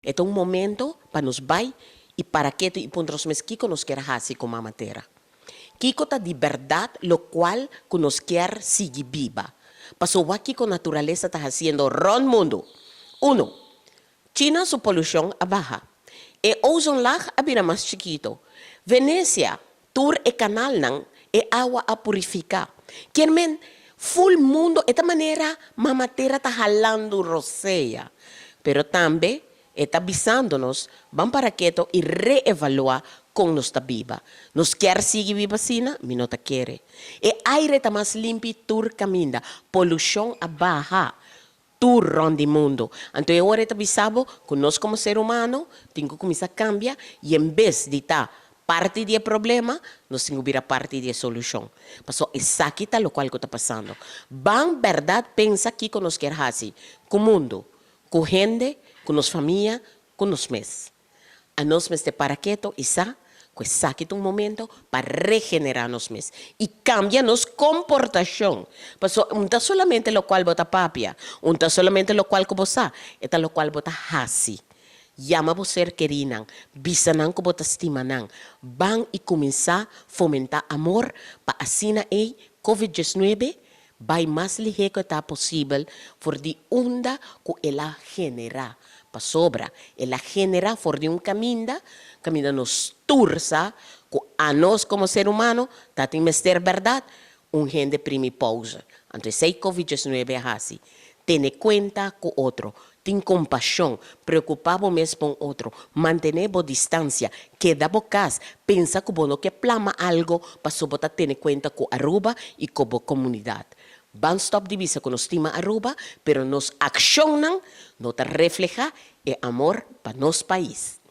Este é um momento para nos vai e para que e para os Kiko nos quer fazer com a matéria. Kiko está de verdade, lo qual que nos quer seguir viva. Passou aqui com a natureza está fazendo ron mundo. Uno, China sua poluição é baixa. E ozon lag é mais chiquito. Venecia, tour e canal não, é água a purificar. Querem full mundo, esta maneira, a matéria está ralando roceia. Pero também está avisando-nos, vamos para quieto e reevaluar como nos está viva. Nos quer seguir viva assim? Me não quer. E aire está mais limpo e tur caminha. Poluição a baixa. Tur ronde mundo. Então, eu agora avisava que nós, como ser humano, temos que começar a cambiar e, em vez de estar parte do problema, nós temos que virar parte da solução. Passou, isso aqui está o qual está passando. Van, verdade, pensa que nós queremos fazer com o mundo, com a gente, com nossa família, com nós mesmos. A nós mesmos para quieto e sa, que saque um momento para regenerar nós mesmos e cambia nossa comportação. Passou, não está somente o qual bota papia, não está somente o qual que você, é o qual bota hasi. Llama você querinan, bisanan que bota estimanan, van e começar a fomentar amor para assim a COVID-19 vai mais ligeiro que está possível por de onda que ela genera. Para sobra, ela genera por de caminho nos tursa, que a nós como ser humano, está tem mestre verdade, gente primi pausa. Então, se COVID-19 é assim, tenha conta com o outro, tem compaixão, preocupado mesmo com o outro, manter a distância, queda bocas, pensa que não que plama algo, para sobra ter conta com a Aruba e com a comunidade. Vamos stop de vista que nos estima Aruba, pero nos accionan, nos refleja el amor para nuestro país.